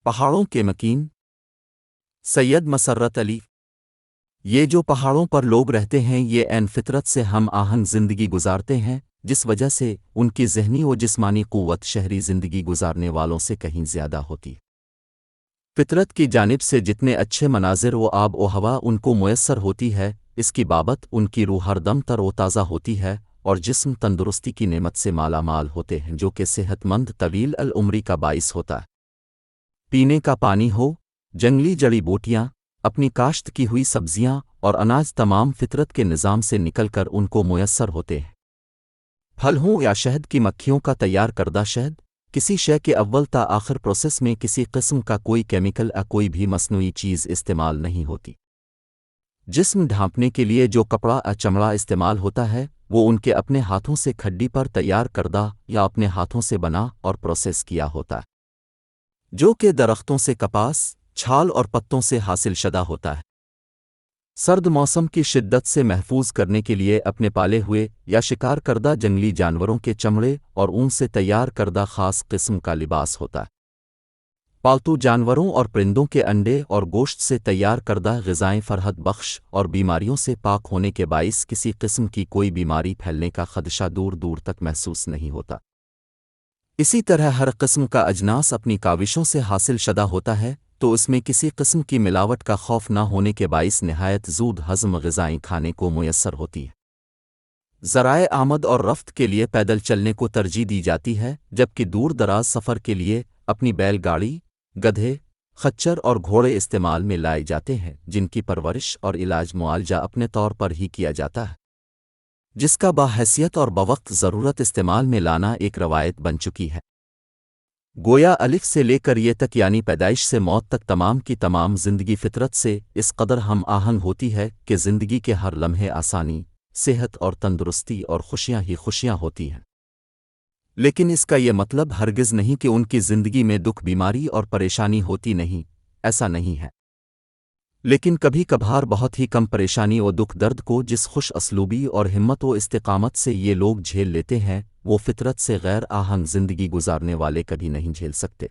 پہاڑوں کے مکین سید مسرت علی۔ یہ جو پہاڑوں پر لوگ رہتے ہیں یہ عین فطرت سے ہم آہنگ زندگی گزارتے ہیں، جس وجہ سے ان کی ذہنی و جسمانی قوت شہری زندگی گزارنے والوں سے کہیں زیادہ ہوتی۔ فطرت کی جانب سے جتنے اچھے مناظر و آب و ہوا ان کو میسر ہوتی ہے، اس کی بابت ان کی روح ہر دم تر و تازہ ہوتی ہے اور جسم تندرستی کی نعمت سے مالا مال ہوتے ہیں، جو کہ صحت مند طویل العمری کا باعث ہوتا ہے۔ پینے کا پانی ہو، جنگلی جڑی بوٹیاں، اپنی کاشت کی ہوئی سبزیاں اور اناج تمام فطرت کے نظام سے نکل کر ان کو میسر ہوتے ہیں۔ پھل ہوں یا شہد کی مکھیوں کا تیار کردہ شہد، کسی شے کے اول تا آخر پروسیس میں کسی قسم کا کوئی کیمیکل یا کوئی بھی مصنوعی چیز استعمال نہیں ہوتی۔ جسم ڈھانپنے کے لیے جو کپڑا یا چمڑا استعمال ہوتا ہے وہ ان کے اپنے ہاتھوں سے کھڈی پر تیار کردہ یا اپنے ہاتھوں سے بنا اور پروسیس کیا ہوتا ہے، جو کہ درختوں سے کپاس، چھال اور پتوں سے حاصل شدہ ہوتا ہے۔ سرد موسم کی شدت سے محفوظ کرنے کے لیے اپنے پالے ہوئے یا شکار کردہ جنگلی جانوروں کے چمڑے اور اون سے تیار کردہ خاص قسم کا لباس ہوتا ہے۔ پالتو جانوروں اور پرندوں کے انڈے اور گوشت سے تیار کردہ غذائیں فرحت بخش اور بیماریوں سے پاک ہونے کے باعث کسی قسم کی کوئی بیماری پھیلنے کا خدشہ دور دور تک محسوس نہیں ہوتا۔ اسی طرح ہر قسم کا اجناس اپنی کاوشوں سے حاصل شدہ ہوتا ہے، تو اس میں کسی قسم کی ملاوٹ کا خوف نہ ہونے کے باعث نہایت زود ہضم غذائیں کھانے کو میسر ہوتی ہے۔ ذرائع آمد اور رفت کے لیے پیدل چلنے کو ترجیح دی جاتی ہے، جبکہ دور دراز سفر کے لیے اپنی بیل گاڑی، گدھے، خچر اور گھوڑے استعمال میں لائے جاتے ہیں، جن کی پرورش اور علاج معالجہ اپنے طور پر ہی کیا جاتا ہے، جس کا باحیثیت اور بوقت ضرورت استعمال میں لانا ایک روایت بن چکی ہے۔ گویا الف سے لے کر یہ تک یعنی پیدائش سے موت تک تمام کی تمام زندگی فطرت سے اس قدر ہم آہنگ ہوتی ہے کہ زندگی کے ہر لمحے آسانی، صحت اور تندرستی اور خوشیاں ہی خوشیاں ہوتی ہیں۔ لیکن اس کا یہ مطلب ہرگز نہیں کہ ان کی زندگی میں دکھ، بیماری اور پریشانی ہوتی نہیں، ایسا نہیں ہے۔ لیکن کبھی کبھار بہت ہی کم پریشانی و دکھ درد کو جس خوش اسلوبی اور ہمت و استقامت سے یہ لوگ جھیل لیتے ہیں، وہ فطرت سے غیر آہنگ زندگی گزارنے والے کبھی نہیں جھیل سکتے۔